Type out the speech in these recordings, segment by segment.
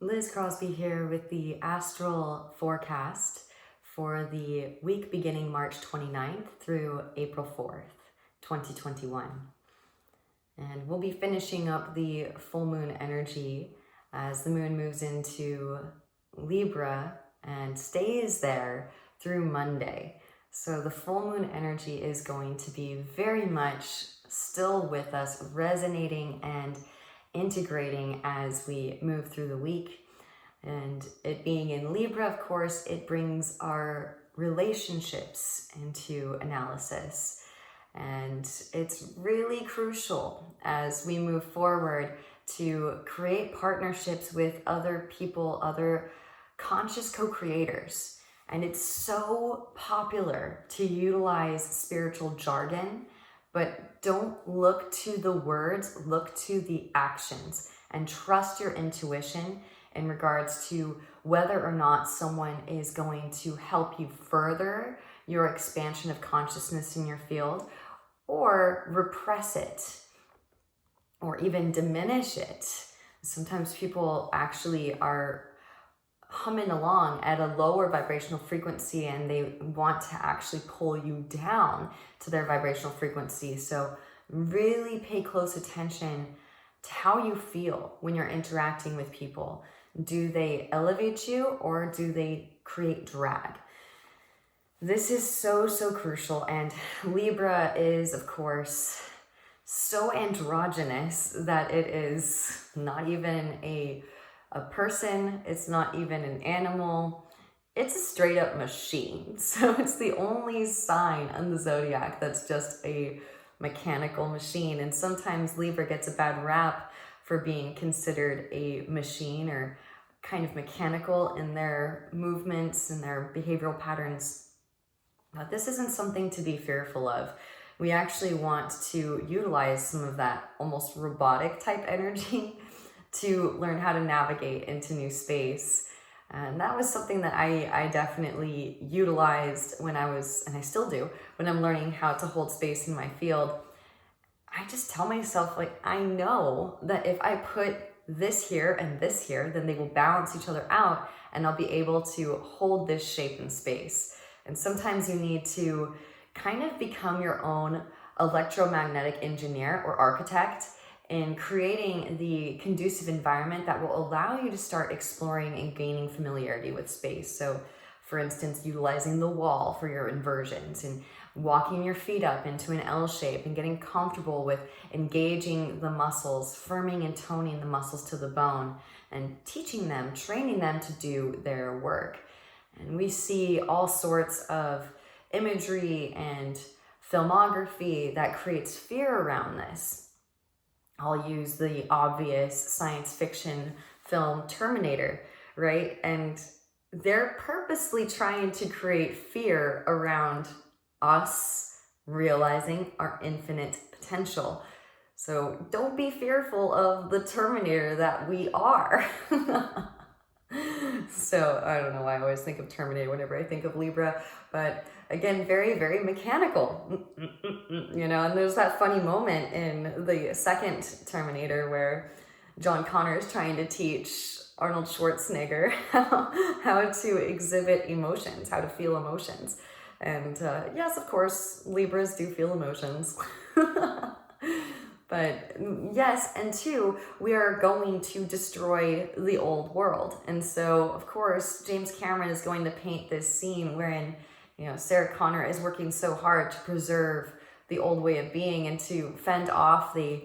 Liz Crosby here with the Astral forecast for the week beginning March 29th through April 4th, 2021. And we'll be finishing up the full moon energy as the moon moves into Libra and stays there through Monday. So the full moon energy is going to be very much still with us, resonating and integrating as we move through the week. And it being in Libra, of course, it brings our relationships into analysis. And it's really crucial as we move forward to create partnerships with other people, other conscious co-creators. And it's so popular to utilize spiritual jargon, but don't look to the words, look to the actions and trust your intuition in regards to whether or not someone is going to help you further your expansion of consciousness in your field or repress it or even diminish it. Sometimes people actually are humming along at a lower vibrational frequency and they want to actually pull you down to their vibrational frequency. So really pay close attention to how you feel when you're interacting with people. Do they elevate you or do they create drag? This is so crucial, and Libra is, of course, so androgynous that it is not even a person, it's not even an animal, it's a straight up machine. So it's the only sign on the zodiac that's just a mechanical machine. And sometimes Libra gets a bad rap for being considered a machine or kind of mechanical in their movements and their behavioral patterns. But this isn't something to be fearful of. We actually want to utilize some of that almost robotic type energy to learn how to navigate into new space. And that was something that I definitely utilized when I was, and I still do, when I'm learning how to hold space in my field. I just tell myself, like, I know that if I put this here and this here, then they will balance each other out and I'll be able to hold this shape in space. And sometimes you need to kind of become your own electromagnetic engineer or architect in creating the conducive environment that will allow you to start exploring and gaining familiarity with space. So for instance, utilizing the wall for your inversions and walking your feet up into an L shape and getting comfortable with engaging the muscles, firming and toning the muscles to the bone, and teaching them, training them to do their work. And we see all sorts of imagery and filmography that creates fear around this. I'll use the obvious science fiction film Terminator, right? And they're purposely trying to create fear around us realizing our infinite potential. So don't be fearful of the Terminator that we are. So I don't know why I always think of Terminator whenever I think of Libra, but again, very mechanical, you know. And there's that funny moment in the second Terminator where John Connor is trying to teach Arnold Schwarzenegger how to exhibit emotions, how to feel emotions. And yes, of course, Libras do feel emotions. But yes, and two, we are going to destroy the old world. And so, of course, James Cameron is going to paint this scene wherein, you know, Sarah Connor is working so hard to preserve the old way of being and to fend off the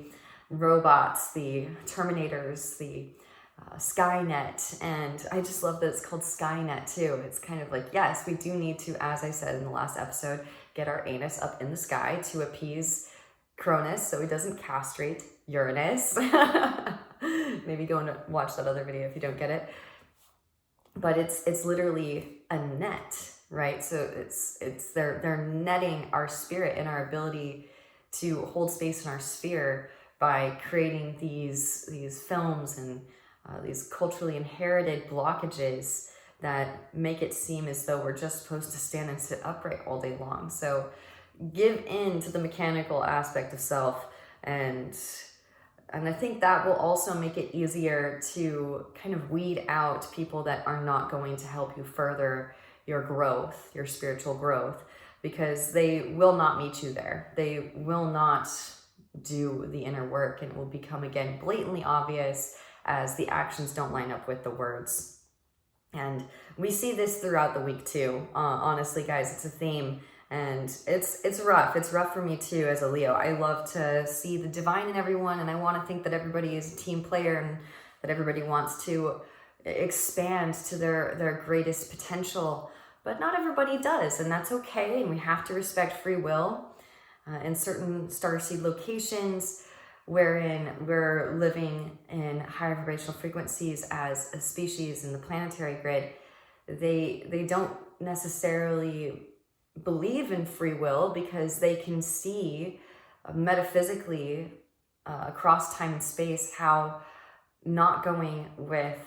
robots, the Terminators, the Skynet. And I just love that it's called Skynet too. It's kind of like, yes, we do need to, as I said in the last episode, get our anus up in the sky to appease Cronus so he doesn't castrate Uranus. Maybe go and watch that other video if you don't get it. But it's literally a net, right? So they're netting our spirit and our ability to hold space in our sphere by creating these films and these culturally inherited blockages that make it seem as though we're just supposed to stand and sit upright all day long. So give in to the mechanical aspect of self and And I think that will also make it easier to kind of weed out people that are not going to help you further your growth, your spiritual growth, because they will not meet you there. They will not do the inner work, and it will become, again, blatantly obvious as the actions don't line up with the words. And we see this throughout the week too. Honestly, guys, it's a theme, and it's rough. It's rough for me too as a Leo. I love to see the divine in everyone, and I want to think that everybody is a team player and that everybody wants to expand to their greatest potential. But not everybody does, and that's okay, and we have to respect free will. In certain starseed locations wherein we're living in higher vibrational frequencies as a species in the planetary grid, they don't necessarily believe in free will because they can see metaphysically across time and space how not going with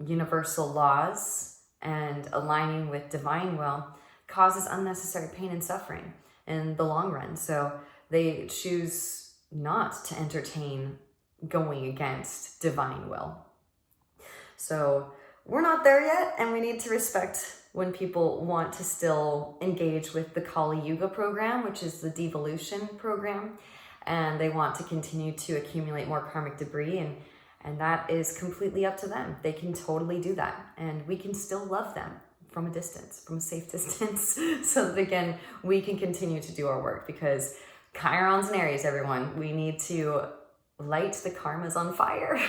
universal laws and aligning with divine will causes unnecessary pain and suffering in the long run. So they choose not to entertain going against divine will. So we're not there yet, and we need to respect when people want to still engage with the Kali Yuga program, which is the devolution program, and they want to continue to accumulate more karmic debris, and that is completely up to them. They can totally do that, and we can still love them from a distance, from a safe distance, so that, again, we can continue to do our work, because Chiron's and Aries, everyone, we need to light the karmas on fire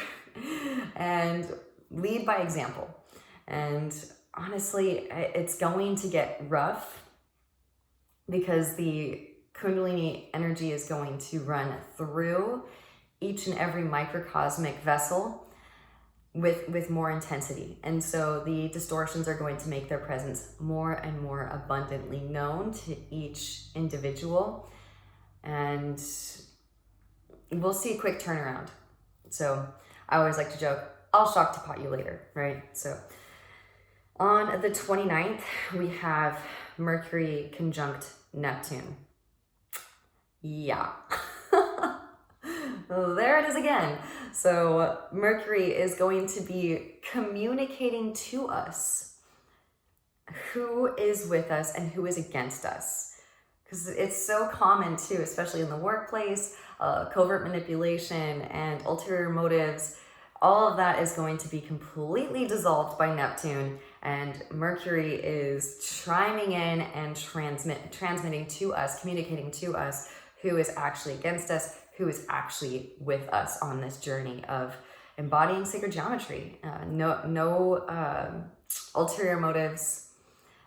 and lead by example. And honestly, it's going to get rough because the Kundalini energy is going to run through each and every microcosmic vessel with more intensity. And so the distortions are going to make their presence more and more abundantly known to each individual. And we'll see a quick turnaround. So I always like to joke, I'll shock to pot you later, right? So on the 29th, we have Mercury conjunct Neptune. Yeah. There it is again. So Mercury is going to be communicating to us who is with us and who is against us. Because it's so common too, especially in the workplace, covert manipulation and ulterior motives. All of that is going to be completely dissolved by Neptune, and Mercury is chiming in and transmitting to us, communicating to us who is actually against us, who is actually with us on this journey of embodying sacred geometry. No ulterior motives,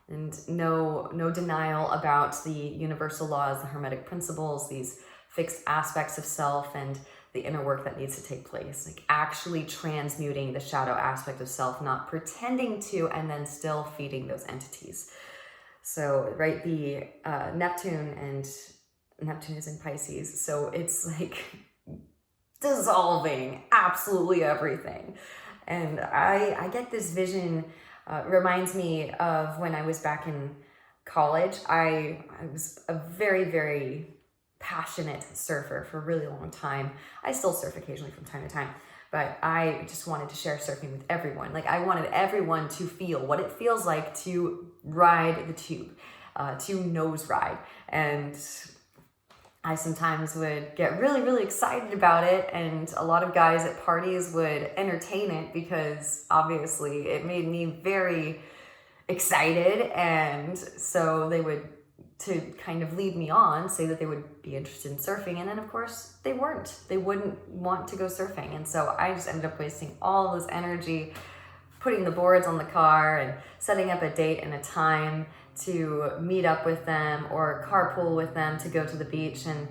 and no denial about the universal laws, the hermetic principles, these fixed aspects of self, and the inner work that needs to take place. Like actually transmuting the shadow aspect of self, not pretending to, and then still feeding those entities. So, right, the Neptune is in Pisces, so it's like dissolving absolutely everything. And I get this vision, reminds me of when I was back in college. I was a very, very passionate surfer for a really long time. I still surf occasionally from time to time, but I just wanted to share surfing with everyone. Like I wanted everyone to feel what it feels like to ride the tube, to nose ride. And I sometimes would get really, really excited about it, and a lot of guys at parties would entertain it because obviously it made me very excited, and so they would, to kind of lead me on, say that they would be interested in surfing, and then of course they weren't. They wouldn't want to go surfing, and so I just ended up wasting all this energy putting the boards on the car and setting up a date and a time to meet up with them or carpool with them to go to the beach, and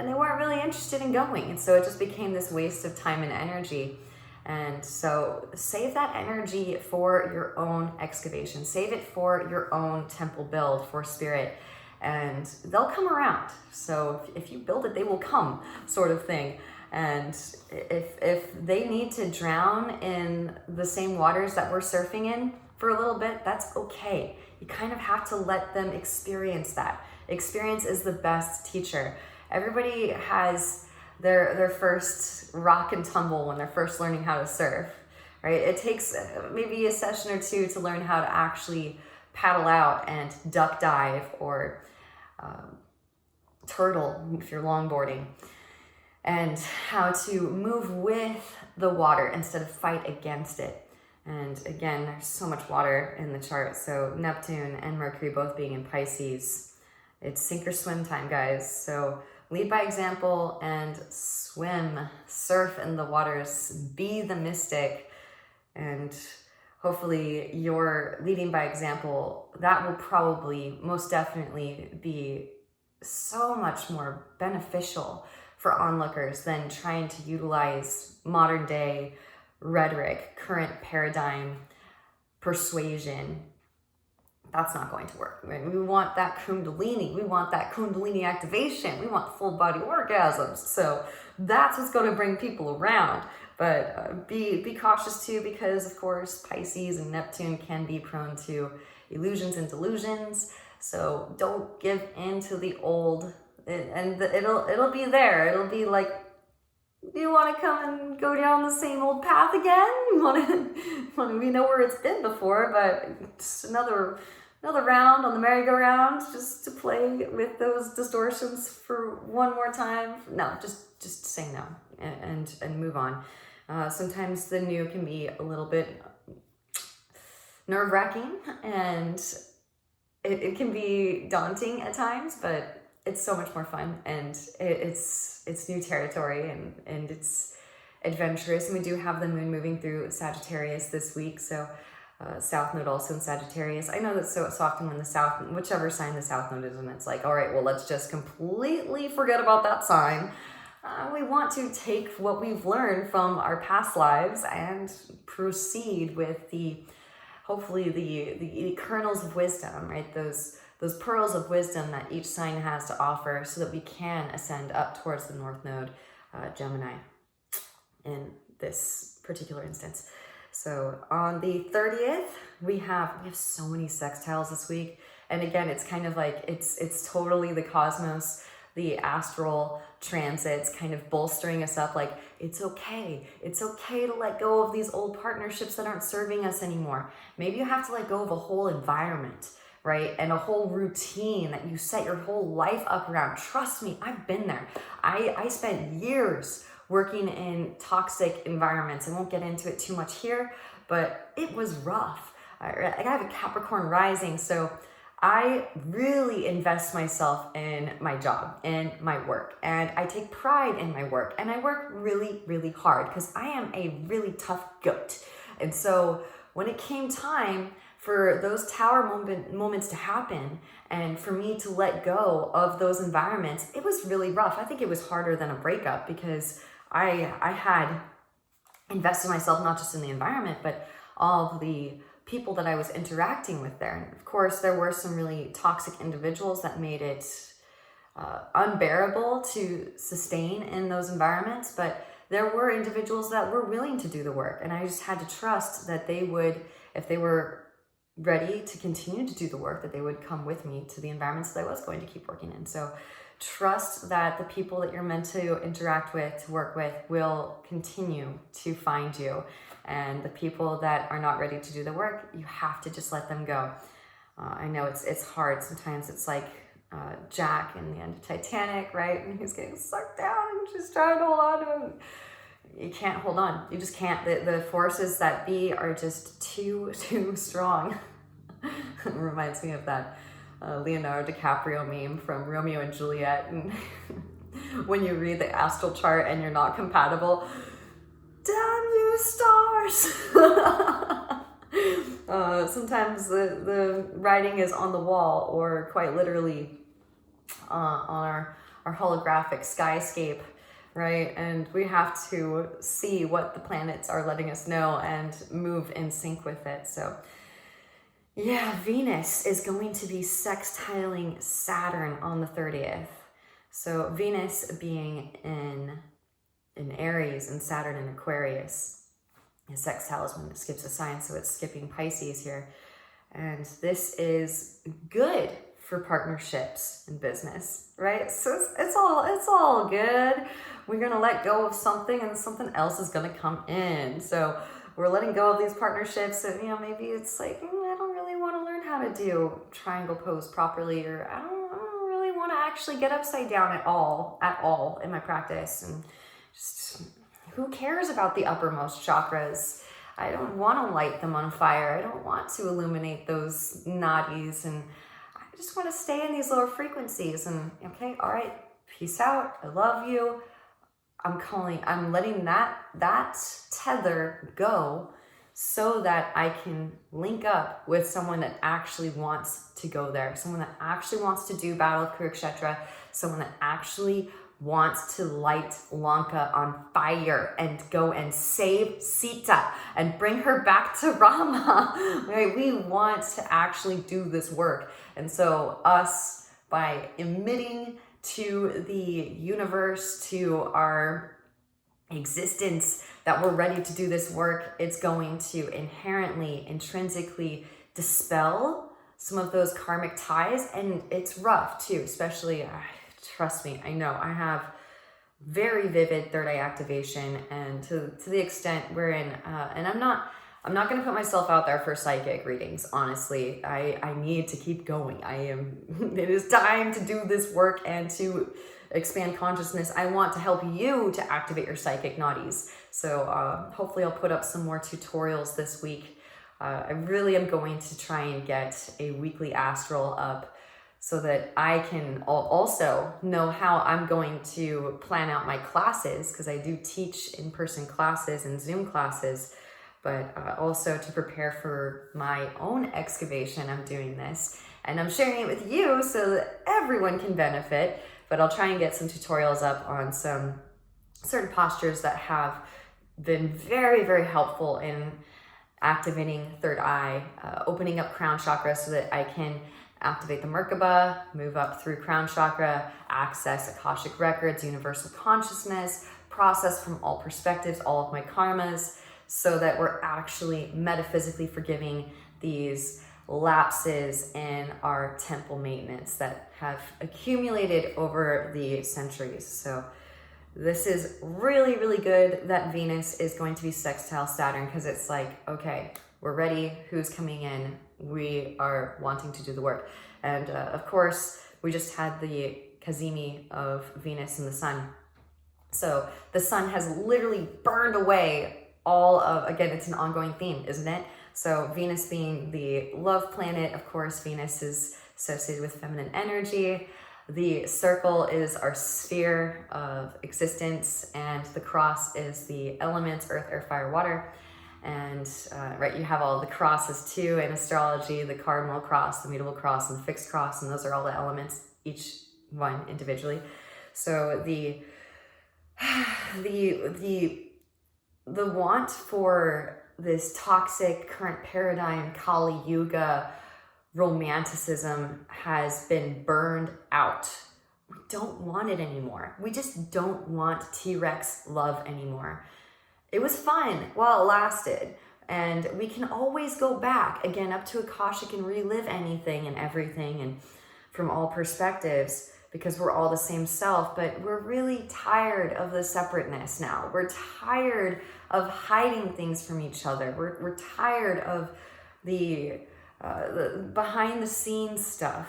they weren't really interested in going, and so it just became this waste of time and energy. And so save that energy for your own excavation, save it for your own temple build for spirit, and they'll come around. So if you build it, they will come, sort of thing. And if they need to drown in the same waters that we're surfing in for a little bit, that's okay. You kind of have to let them experience that. Experience is the best teacher. Everybody has their first rock and tumble when they're first learning how to surf, right? It takes maybe a session or two to learn how to actually paddle out and duck dive, or turtle if you're longboarding, and how to move with the water instead of fight against it. And again, there's so much water in the chart. So Neptune and Mercury both being in Pisces, it's sink or swim time, guys. So lead by example and swim, surf in the waters, be the mystic. And hopefully you're leading by example. That will probably most definitely be so much more beneficial for onlookers than trying to utilize modern day rhetoric, current paradigm, persuasion. That's not going to work. Right? We want that kundalini. We want that kundalini activation. We want full body orgasms. So that's what's going to bring people around. But be cautious too, because of course Pisces and Neptune can be prone to illusions and delusions. So don't give in to the old, and it'll be there. It'll be like, do you want to come and go down the same old path again? We know where it's been before, but just another round on the merry-go-round, just to play with those distortions for one more time. No, just say no and move on. Sometimes the new can be a little bit nerve-wracking, and it can be daunting at times, but it's so much more fun, and it's new territory, and it's adventurous. And we do have the moon moving through Sagittarius this week, so South Node also in Sagittarius. I know that so often when the South, whichever sign the South Node is in, it's like, all right, well, let's just completely forget about that sign. We want to take what we've learned from our past lives and proceed with hopefully the kernels of wisdom, right? Those pearls of wisdom that each sign has to offer, so that we can ascend up towards the North Node, Gemini, in this particular instance. So on the 30th, we have so many sextiles this week. And again, it's kind of like, it's totally the cosmos, the astral transits kind of bolstering us up, like, it's okay to let go of these old partnerships that aren't serving us anymore. Maybe you have to let go of a whole environment, right? And a whole routine that you set your whole life up around. Trust me, I've been there. I spent years working in toxic environments. I won't get into it too much here, but it was rough. I have a Capricorn rising, so I really invest myself in my job, in my work, and I take pride in my work, and I work really, really hard because I am a really tough goat. And so when it came time for those tower moments to happen, and for me to let go of those environments, it was really rough. I think it was harder than a breakup, because I had invested myself not just in the environment, but all of the people that I was interacting with there. And of course, there were some really toxic individuals that made it unbearable to sustain in those environments, but there were individuals that were willing to do the work, and I just had to trust that they would, if they were ready to continue to do the work, that they would come with me to the environments that I was going to keep working in. So trust that the people that you're meant to interact with, to work with, will continue to find you. And the people that are not ready to do the work, you have to just let them go. I know it's hard. Sometimes it's like Jack in the end of Titanic, right? And he's getting sucked down and just trying to hold on to him. You can't hold on. You just can't. The forces that be are just too strong. It reminds me of that Leonardo DiCaprio meme from Romeo and Juliet. And when you read the astral chart and you're not compatible, damn you stars! Sometimes the writing is on the wall, or quite literally on our holographic skyscape, right? And we have to see what the planets are letting us know and move in sync with it. So yeah, Venus is going to be sextiling Saturn on the 30th. So Venus being in Aries and Saturn in Aquarius. And sextile is when it skips a sign, so it's skipping Pisces here. And this is good for partnerships in business, right? So it's all good. We're gonna let go of something and something else is gonna come in. So we're letting go of these partnerships, and maybe it's like, I don't really want to learn how to do triangle pose properly, or I don't really want to actually get upside down at all in my practice. And just, who cares about the uppermost chakras? I don't want to light them on fire. I don't want to illuminate those nadis, and I just want to stay in these lower frequencies. And okay, all right, peace out. I love you. I'm letting that tether go so that I can link up with someone that actually wants to go there, someone that actually wants to do Battle of Kurukshetra, someone that actually wants to light Lanka on fire and go and save Sita and bring her back to Rama. Right? We want to actually do this work. And so us, by emitting to the universe, to our existence, that we're ready to do this work, it's going to inherently, intrinsically dispel some of those karmic ties. And it's rough too, especially, trust me, I know I have very vivid third eye activation, and to the extent we're in, and I'm not going to put myself out there for psychic readings. Honestly, I need to keep going. It is time to do this work and to expand consciousness. I want to help you to activate your psychic nadis. So hopefully I'll put up some more tutorials this week. I really am going to try and get a weekly astral up so that I can also know how I'm going to plan out my classes, because I do teach in-person classes and Zoom classes, but also to prepare for my own excavation. I'm doing this and I'm sharing it with you so that everyone can benefit. But I'll try and get some tutorials up on some certain postures that have been very, very helpful in activating third eye, opening up crown chakra so that I can activate the Merkaba, move up through crown chakra, access Akashic records, universal consciousness, process from all perspectives, all of my karmas, so that we're actually metaphysically forgiving these lapses in our temple maintenance that have accumulated over the centuries. So this is really, really good that Venus is going to be sextile Saturn, because it's like, okay, we're ready. Who's coming in? We are wanting to do the work. And of course, we just had the Kazemi of Venus and the Sun. So the Sun has literally burned away all of, again, it's an ongoing theme, isn't it? So Venus being the love planet, of course, Venus is associated with feminine energy. The circle is our sphere of existence, and the cross is the elements, earth, air, fire, water. And right, you have all the crosses too in astrology, the cardinal cross, the mutable cross, and the fixed cross, and those are all the elements, each one individually. So the want for this toxic current paradigm, Kali Yuga romanticism has been burned out. We don't want it anymore. We just don't want T-Rex love anymore. It was fun while it lasted, and we can always go back again up to Akashic and relive anything and everything and from all perspectives, because we're all the same self. But we're really tired of the separateness now. We're tired of hiding things from each other. We're tired of the behind the scenes stuff.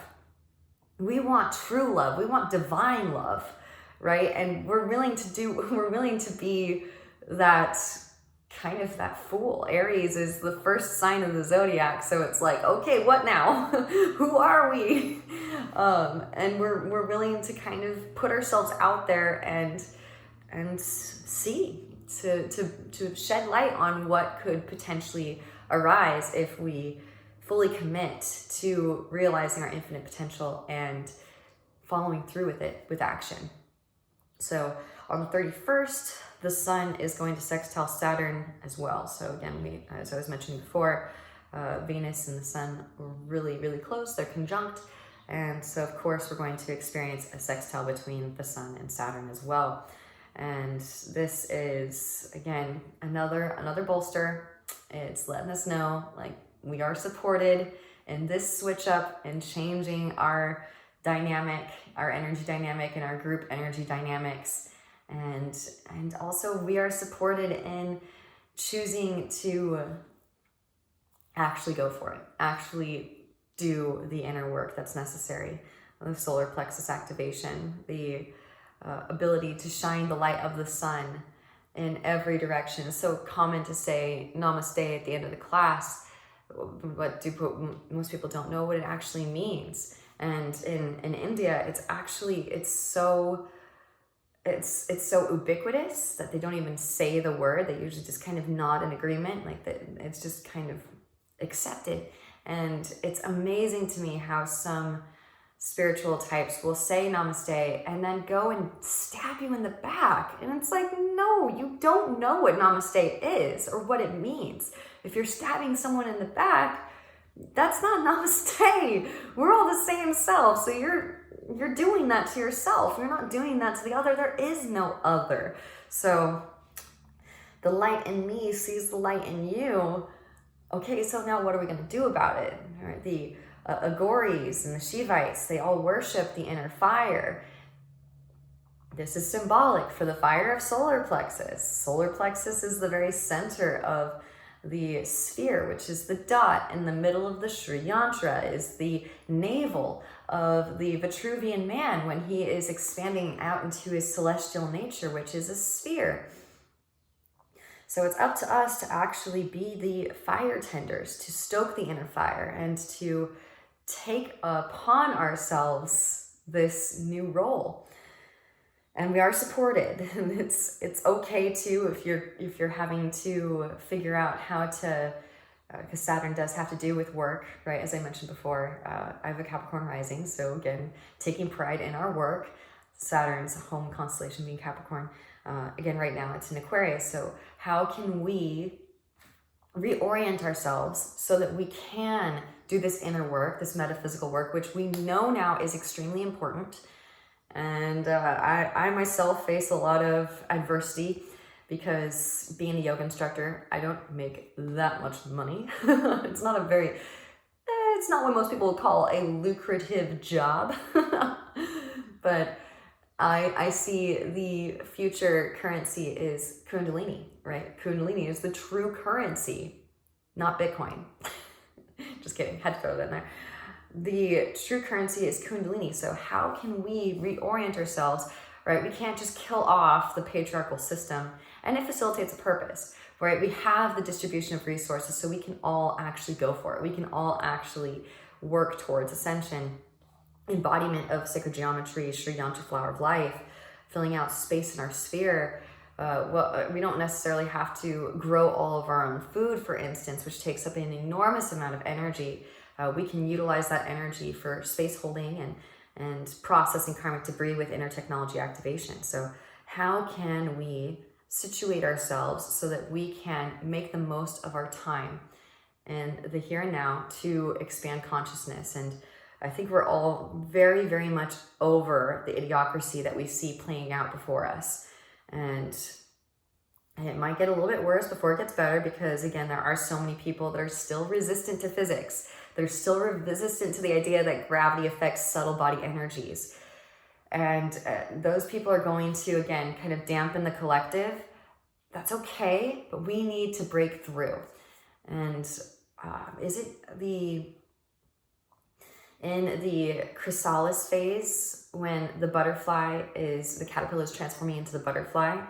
We want true love. We want divine love, right? And we're willing to be that kind of that fool. Aries is the first sign of the zodiac, so it's like, okay, what now? Who are we? And we're willing to kind of put ourselves out there and see, to shed light on what could potentially arise if we fully commit to realizing our infinite potential and following through with it with action. So on the 31st, the Sun is going to sextile Saturn as well. So again, as I was mentioning before, Venus and the Sun were really, really close. They're conjunct. And so, of course, we're going to experience a sextile between the Sun and Saturn as well. And this is, again, another bolster. It's letting us know, like, we are supported in this switch up and changing our dynamic, our energy dynamic and our group energy dynamics. And also we are supported in choosing to actually go for it, actually do the inner work that's necessary. The solar plexus activation, the ability to shine the light of the sun in every direction. It's so common to say namaste at the end of the class, but most people don't know what it actually means. And in India, it's so ubiquitous that they don't even say the word. They usually just kind of nod in agreement, like that. It's just kind of accepted. And it's amazing to me how some spiritual types will say namaste and then go and stab you in the back. And it's like, no, you don't know what namaste is or what it means. If you're stabbing someone in the back, that's not namaste. We're all the same self. So you're doing that to yourself. You're not doing that to the other. There is no other. So the light in me sees the light in you. Okay, so now what are we going to do about it? All right, the Aghoris and the Shivites, they all worship the inner fire. This is symbolic for the fire of solar plexus. Solar plexus is the very center of the sphere, which is the dot in the middle of the Sri Yantra, is the navel of the Vitruvian man when he is expanding out into his celestial nature, which is a sphere. So it's up to us to actually be the fire tenders, to stoke the inner fire and to take upon ourselves this new role. And we are supported. It's okay too if you're having to figure out how to, because Saturn does have to do with work, right? As I mentioned before, I have a Capricorn rising, so again, taking pride in our work. Saturn's home constellation being Capricorn. Again, right now it's in Aquarius. So how can we reorient ourselves so that we can do this inner work, this metaphysical work, which we know now is extremely important. And I myself face a lot of adversity because being a yoga instructor, I don't make that much money. It's not what most people would call a lucrative job. But I see the future currency is Kundalini, right? Kundalini is the true currency, not Bitcoin. Just kidding, had to throw that in there. The true currency is Kundalini. So how can we reorient ourselves, right? We can't just kill off the patriarchal system, and it facilitates a purpose, right? We have the distribution of resources, so we can all actually go for it. We can all actually work towards ascension, embodiment of sacred geometry, Sri Yantra flower of life, filling out space in our sphere. We don't necessarily have to grow all of our own food, for instance, which takes up an enormous amount of energy. We can utilize that energy for space holding and processing karmic debris with inner technology activation. So how can we situate ourselves so that we can make the most of our time and the here and now to expand consciousness? And I think we're all very, very much over the idiocracy that we see playing out before us. And it might get a little bit worse before it gets better because, again, there are so many people that are still resistant to physics. They're still resistant to the idea that gravity affects subtle body energies. And those people are going to, again, kind of dampen the collective. That's okay, but we need to break through. And in the chrysalis phase, when the caterpillar is transforming into the butterfly,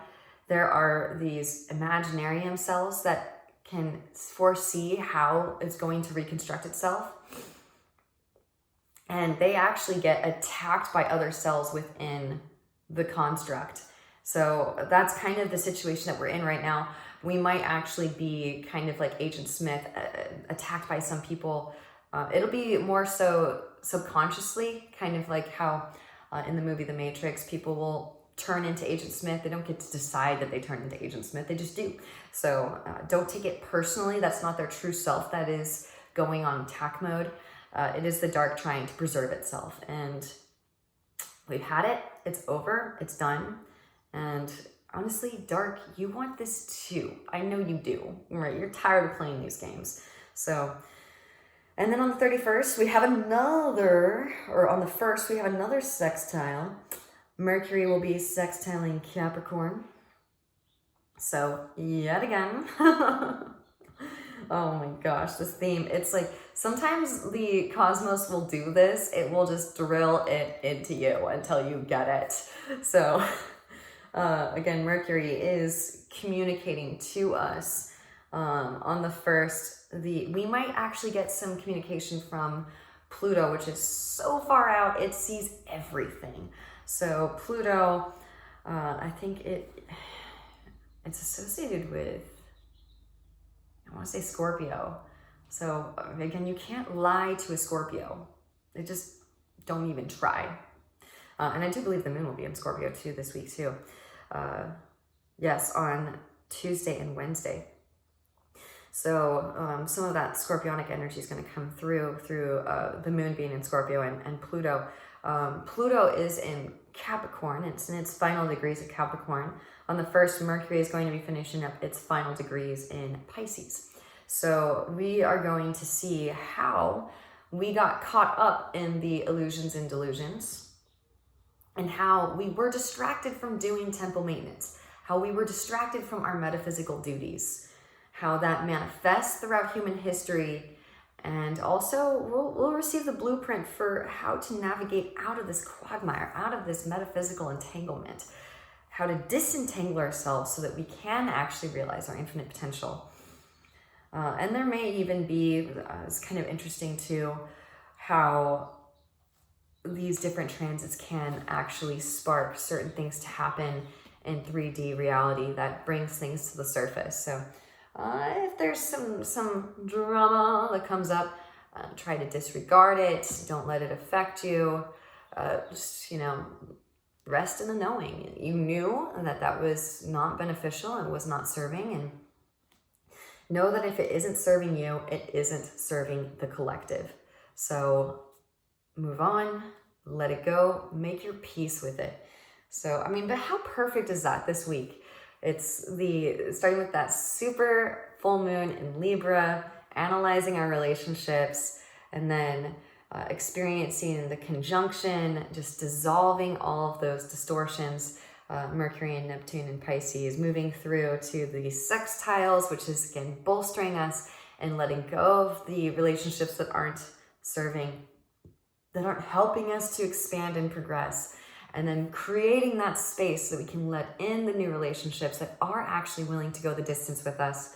there are these imaginarium cells that can foresee how it's going to reconstruct itself. And they actually get attacked by other cells within the construct. So that's kind of the situation that we're in right now. We might actually be kind of like Agent Smith, attacked by some people. It'll be more so subconsciously, kind of like how in the movie The Matrix, people will turn into Agent Smith. They don't get to decide that they turn into Agent Smith. They just do. So don't take it personally. That's not their true self that is going on attack mode. It is the dark trying to preserve itself. And we've had it. It's over. It's done. And honestly, dark, you want this too. I know you do. Right? You're tired of playing these games. So And then on the 31st, we have another, or on the 1st, we have another sextile. Mercury will be sextiling Capricorn. So, yet again. Oh my gosh, this theme. It's like, sometimes the cosmos will do this. It will just drill it into you until you get it. So, again, Mercury is communicating to us on the 1st. We might actually get some communication from Pluto, which is so far out, it sees everything. So Pluto, I think it's associated with, I want to say Scorpio. So again, you can't lie to a Scorpio. They just don't even try. And I do believe the moon will be in Scorpio too this week too. Yes, on Tuesday and Wednesday. So some of that Scorpionic energy is going to come through the moon being in Scorpio and Pluto. Pluto is in Capricorn. It's in its final degrees of Capricorn. On the 1st, Mercury is going to be finishing up its final degrees in Pisces. So we are going to see how we got caught up in the illusions and delusions, and how we were distracted from doing temple maintenance, how we were distracted from our metaphysical duties, how that manifests throughout human history, and also we'll receive the blueprint for how to navigate out of this quagmire, out of this metaphysical entanglement, how to disentangle ourselves so that we can actually realize our infinite potential. And there may even be, it's kind of interesting too, how these different transits can actually spark certain things to happen in 3D reality that brings things to the surface. So if there's some drama that comes up, try to disregard it. Don't let it affect you. Just, rest in the knowing. You knew that was not beneficial and was not serving, and know that if it isn't serving you, it isn't serving the collective. So move on, let it go, make your peace with it. So, but how perfect is that this week? It's starting with that super full moon in Libra, analyzing our relationships, and then experiencing the conjunction, just dissolving all of those distortions, Mercury and Neptune and Pisces, moving through to the sextiles, which is again bolstering us and letting go of the relationships that aren't serving, that aren't helping us to expand and progress. And then creating that space so that we can let in the new relationships that are actually willing to go the distance with us.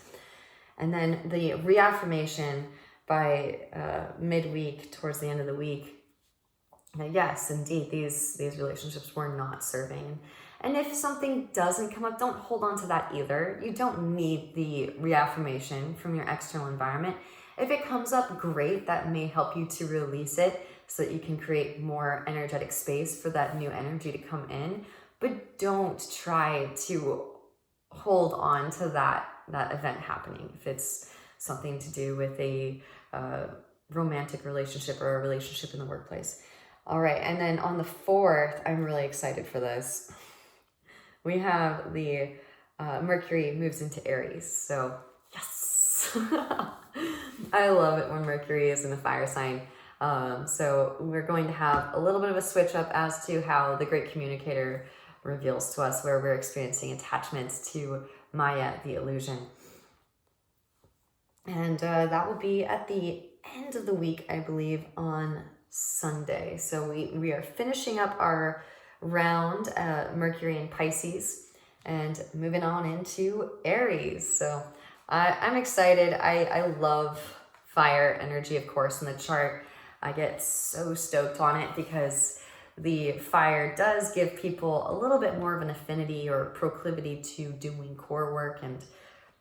And then the reaffirmation by midweek, towards the end of the week, that yes, indeed, these relationships were not serving. And if something doesn't come up, don't hold on to that either. You don't need the reaffirmation from your external environment. If it comes up, great, that may help you to release it, so that you can create more energetic space for that new energy to come in. But don't try to hold on to that event happening if it's something to do with a romantic relationship or a relationship in the workplace. All right, and then on the 4th, I'm really excited for this. We have the Mercury moves into Aries. So yes, I love it when Mercury is in a fire sign. So we're going to have a little bit of a switch up as to how the great communicator reveals to us where we're experiencing attachments to Maya, the illusion. And that will be at the end of the week, I believe, on Sunday. So we are finishing up our round, Mercury and Pisces, and moving on into Aries. So I'm excited. I love fire energy, of course, in the chart. I get so stoked on it because the fire does give people a little bit more of an affinity or proclivity to doing core work. And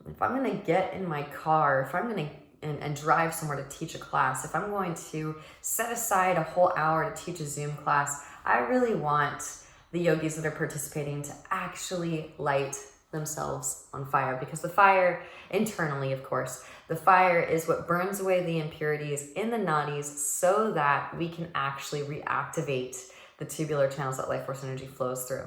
if I'm going to get in my car, if I'm going to and drive somewhere to teach a class, if I'm going to set aside a whole hour to teach a Zoom class, I really want the yogis that are participating to actually light themselves on fire, because the fire internally, of course, the fire is what burns away the impurities in the nadis so that we can actually reactivate the tubular channels that life force energy flows through.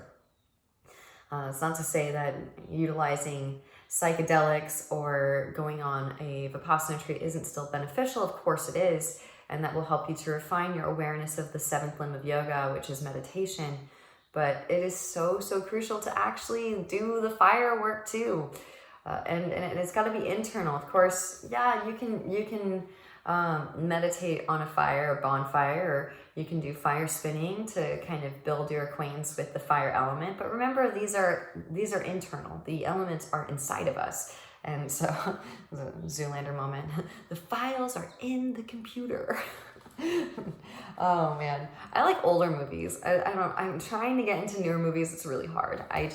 It's not to say that utilizing psychedelics or going on a Vipassana retreat isn't still beneficial. Of course it is, and that will help you to refine your awareness of the seventh limb of yoga, which is meditation. But it is so, so crucial to actually do the fire work too. And it's got to be internal. Of course, yeah, you can meditate on a fire or bonfire, or you can do fire spinning to kind of build your acquaintance with the fire element. But remember, these are internal. The elements are inside of us. And so, the Zoolander moment, the files are in the computer. Oh man, I like older movies. I'm trying to get into newer movies. It's really hard. I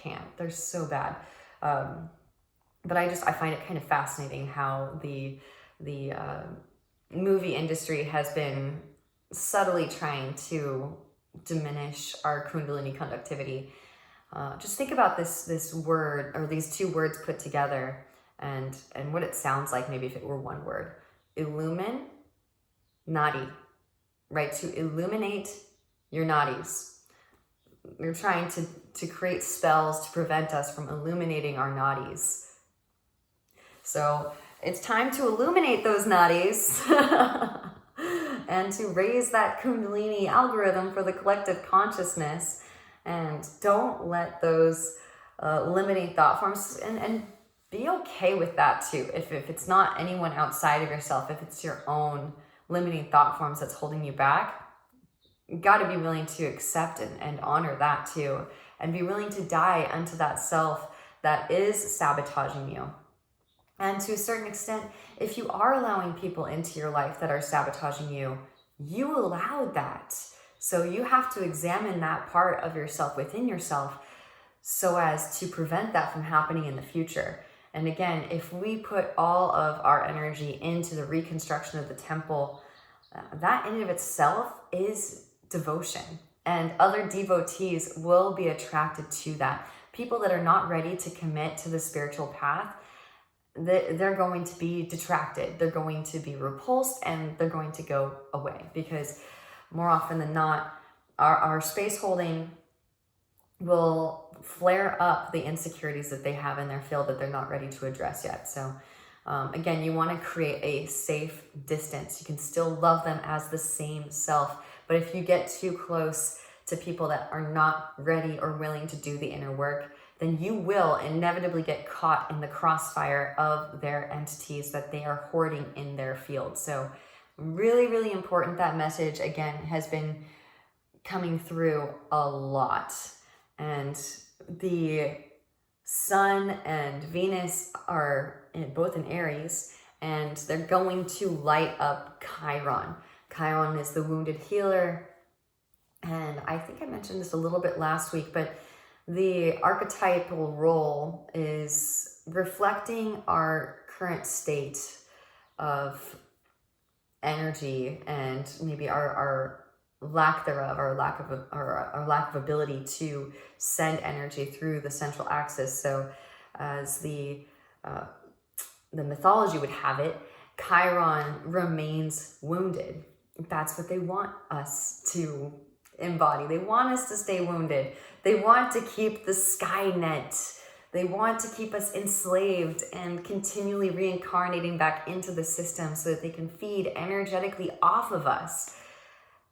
can't. They're so bad. But I find it kind of fascinating how the movie industry has been subtly trying to diminish our Kundalini conductivity. Just think about this word, or these two words put together, and what it sounds like maybe if it were one word. Illumine, nadi, right? To illuminate your nadis. We're trying to create spells to prevent us from illuminating our nadis. So it's time to illuminate those nadis and to raise that Kundalini algorithm for the collective consciousness. And don't let those limiting thought forms, and be okay with that too. If it's not anyone outside of yourself, if it's your own limiting thought forms that's holding you back, you got to be willing to accept and honor that too. And be willing to die unto that self that is sabotaging you. And to a certain extent, if you are allowing people into your life that are sabotaging you, you allowed that. So you have to examine that part of yourself within yourself so as to prevent that from happening in the future. And again, if we put all of our energy into the reconstruction of the temple, that in and of itself is devotion. And other devotees will be attracted to that. People that are not ready to commit to the spiritual path, they're going to be detracted. They're going to be repulsed, and they're going to go away, because more often than not, our space holding will flare up the insecurities that they have in their field that they're not ready to address yet. So again, you want to create a safe distance. You can still love them as the same self, but if you get too close to people that are not ready or willing to do the inner work, then you will inevitably get caught in the crossfire of their entities that they are hoarding in their field. So really, really important. That message, again, has been coming through a lot. And the Sun and Venus are both in Aries, and they're going to light up Chiron. Chiron is the wounded healer. And I think I mentioned this a little bit last week, but the archetypal role is reflecting our current state of energy and maybe our lack thereof, our lack of ability to send energy through the central axis. So as the mythology would have it, Chiron remains wounded. That's what they want us to embody. They want us to stay wounded. They want to keep the Skynet. They want to keep us enslaved and continually reincarnating back into the system so that they can feed energetically off of us.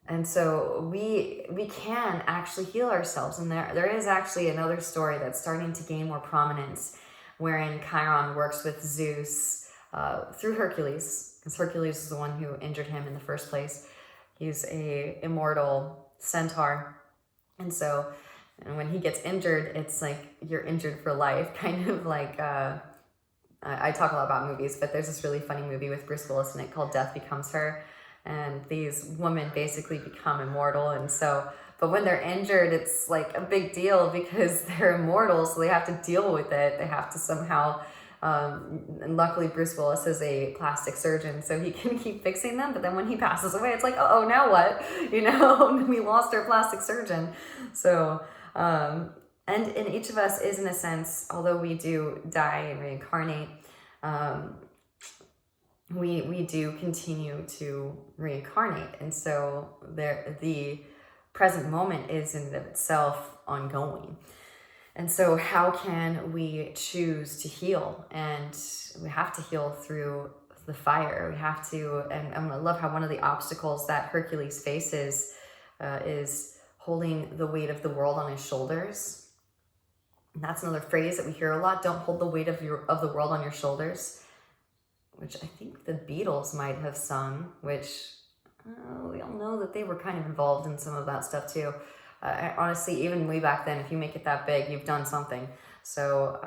And so we can actually heal ourselves. And there is actually another story that's starting to gain more prominence, wherein Chiron works with Zeus through Hercules, because Hercules is the one who injured him in the first place. He's a immortal centaur. And so when he gets injured, it's like you're injured for life, kind of like, I talk a lot about movies, but there's this really funny movie with Bruce Willis in it called Death Becomes Her. And these women basically become immortal. And so, but when they're injured, it's like a big deal because they're immortal. So they have to deal with it. They have to somehow, and luckily Bruce Willis is a plastic surgeon, so he can keep fixing them. But then when he passes away, it's like, oh, now what? You know, we lost our plastic surgeon. So, and each of us is, in a sense, although we do die and reincarnate, we do continue to reincarnate. And so the present moment is in and of itself ongoing. And so how can we choose to heal? And we have to heal through the fire. We have to, and I love how one of the obstacles that Hercules faces is holding the weight of the world on his shoulders. And that's another phrase that we hear a lot. Don't hold the weight of the world on your shoulders, which I think the Beatles might have sung, which we all know that they were kind of involved in some of that stuff too. Honestly, even way back then, if you make it that big, you've done something. So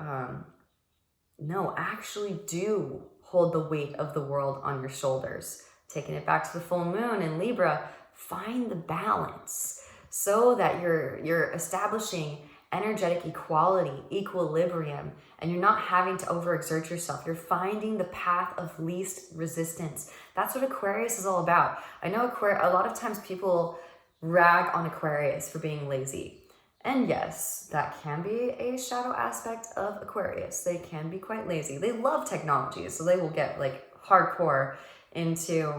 no, actually do hold the weight of the world on your shoulders. Taking it back to the full moon in Libra, find the balance so that you're establishing energetic equality, equilibrium, and you're not having to overexert yourself. You're finding the path of least resistance. That's what Aquarius is all about. I know a lot of times people rag on Aquarius for being lazy. And yes, that can be a shadow aspect of Aquarius. They can be quite lazy. They love technology, so they will get like hardcore into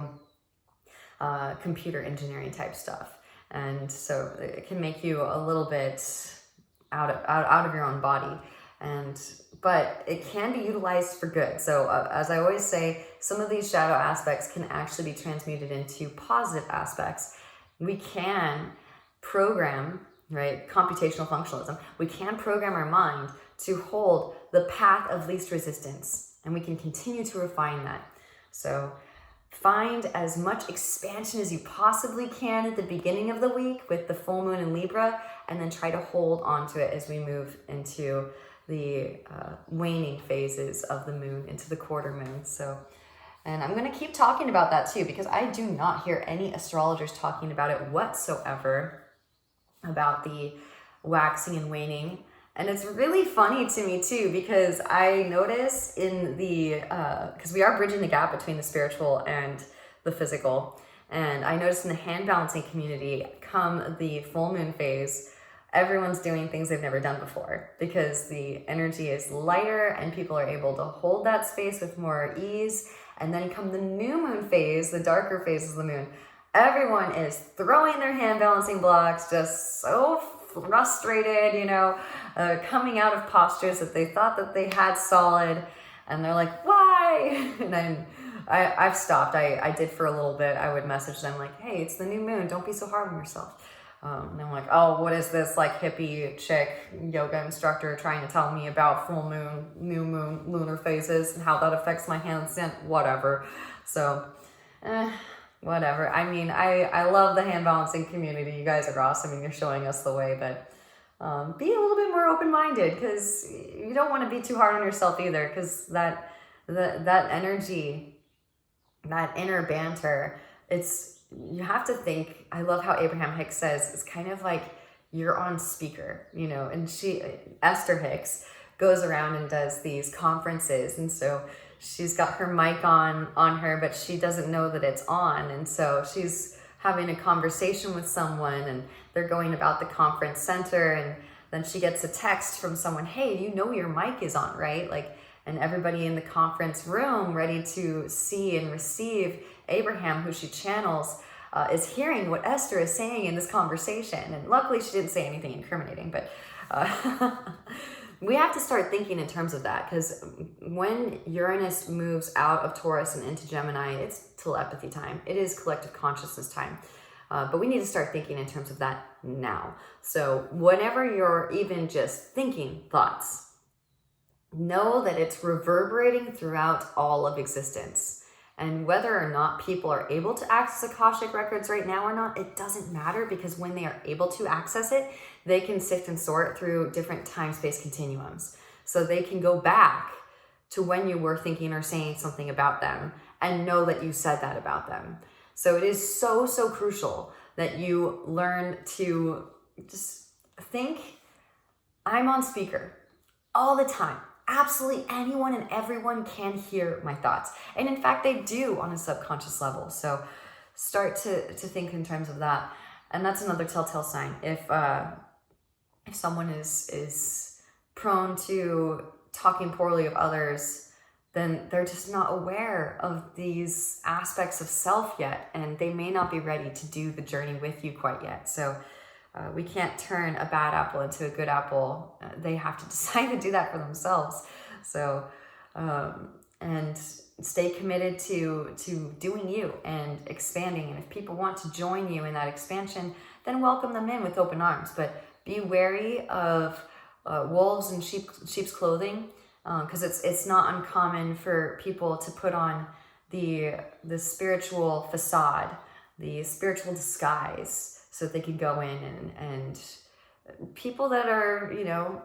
computer engineering type stuff. And so it can make you a little bit out of your own body. But it can be utilized for good. So as I always say, some of these shadow aspects can actually be transmuted into positive aspects. We can program, right? Computational functionalism. We can program our mind to hold the path of least resistance, and we can continue to refine that. So find as much expansion as you possibly can at the beginning of the week with the full moon in Libra, and then try to hold on to it as we move into the waning phases of the moon, into the quarter moon. So, and I'm going to keep talking about that too, because I do not hear any astrologers talking about it whatsoever, about the waxing and waning. And it's really funny to me too, because I notice in the, because we are bridging the gap between the spiritual and the physical. And I noticed in the hand balancing community, come the full moon phase, everyone's doing things they've never done before, because the energy is lighter and people are able to hold that space with more ease. And then come the new moon phase, the darker phases of the moon, everyone is throwing their hand balancing blocks, just so frustrated, coming out of postures that they thought that they had solid, and they're like, why? And then I've stopped. I did for a little bit. I would message them like, hey, it's the new moon, don't be so hard on yourself. And I'm like, oh, what is this like hippie chick yoga instructor trying to tell me about full moon, new moon, lunar phases and how that affects my handstand? Whatever. So, whatever. I mean, I love the hand balancing community. You guys are awesome and you're showing us the way, but be a little bit more open-minded, because you don't want to be too hard on yourself either, because that energy, that inner banter, you have to think. I love how Abraham Hicks says it's kind of like you're on speaker, and Esther Hicks goes around and does these conferences, and so she's got her mic on her, but she doesn't know that it's on, and so she's having a conversation with someone, and they're going about the conference center, and then she gets a text from someone, hey, your mic is on, right? And everybody in the conference room ready to see and receive Abraham, who she channels, is hearing what Esther is saying in this conversation. And luckily she didn't say anything incriminating, but we have to start thinking in terms of that, because when Uranus moves out of Taurus and into Gemini, it's telepathy time. It is collective consciousness time. But we need to start thinking in terms of that now. So whenever you're even just thinking thoughts, know that it's reverberating throughout all of existence. And whether or not people are able to access Akashic records right now or not, it doesn't matter, because when they are able to access it, they can sift and sort through different time-space continuums. So they can go back to when you were thinking or saying something about them and know that you said that about them. So it is so, so crucial that you learn to just think, I'm on speaker all the time. Absolutely anyone and everyone can hear my thoughts. And in fact, they do on a subconscious level. So start to think in terms of that. And that's another telltale sign. If someone is prone to talking poorly of others, then they're just not aware of these aspects of self yet. And they may not be ready to do the journey with you quite yet. So we can't turn a bad apple into a good apple. They have to decide to do that for themselves. So, and stay committed to doing you and expanding. And if people want to join you in that expansion, then welcome them in with open arms. But be wary of wolves in sheep's clothing, because it's not uncommon for people to put on the spiritual facade, the spiritual disguise, so that they can go in and people that are, you know,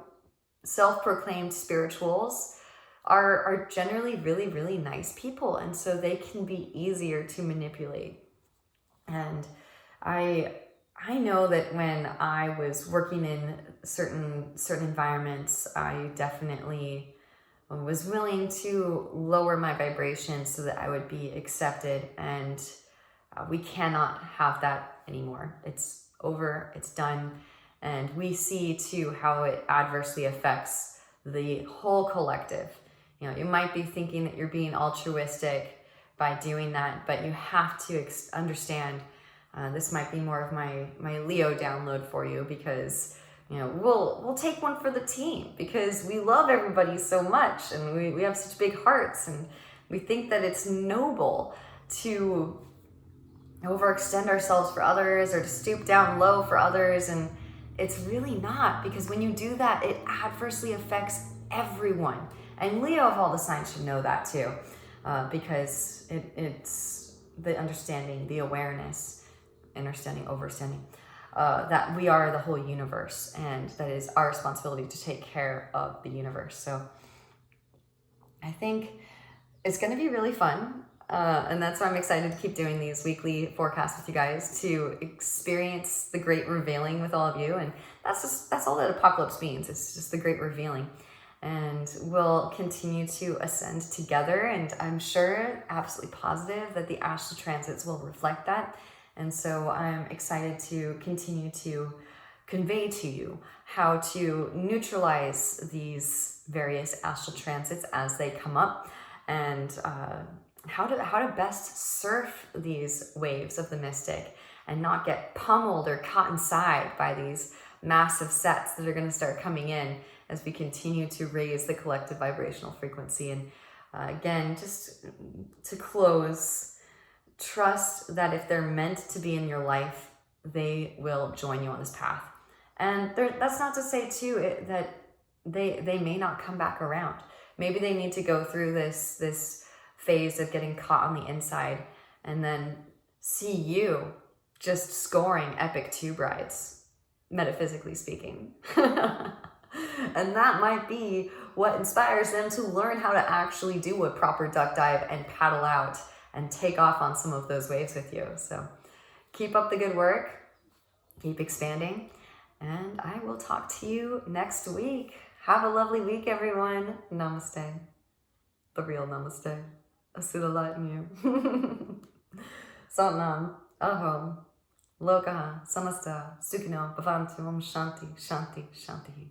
self-proclaimed spirituals are generally really, really nice people, and so they can be easier to manipulate. And I know that when I was working in certain environments, I definitely was willing to lower my vibration so that I would be accepted, and we cannot have that anymore. It's over, it's done, and we see too how it adversely affects the whole collective. You know, you might be thinking that you're being altruistic by doing that, but you have to understand, this might be more of my Leo download for you, because, you know, we'll take one for the team because we love everybody so much, and we have such big hearts, and we think that it's noble to overextend ourselves for others or to stoop down low for others, and it's really not, because when you do that, it adversely affects everyone. And Leo of all the signs should know that too, because it's the understanding, the awareness, overstanding, that we are the whole universe, and that is our responsibility to take care of the universe. So I think it's going to be really fun. And that's why I'm excited to keep doing these weekly forecasts with you guys, to experience the great revealing with all of you. And that's all that apocalypse means. It's just the great revealing. And we'll continue to ascend together. And I'm sure, absolutely positive, that the astral transits will reflect that. And so I'm excited to continue to convey to you how to neutralize these various astral transits as they come up, and how to best surf these waves of the mystic and not get pummeled or caught inside by these massive sets that are going to start coming in as we continue to raise the collective vibrational frequency. And again, just to close, trust that if they're meant to be in your life, they will join you on this path. And that's not to say too that they may not come back around. Maybe they need to go through this phase of getting caught on the inside, and then see you just scoring epic tube rides, metaphysically speaking. And that might be what inspires them to learn how to actually do a proper duck dive and paddle out and take off on some of those waves with you. So keep up the good work, keep expanding, and I will talk to you next week. Have a lovely week, everyone. Namaste. The real namaste. I see the light in you. Satnam, Ahom, Lokaha, Samasta, Sukhino, Bhavantu, Om Shanti, Shanti, Shanti.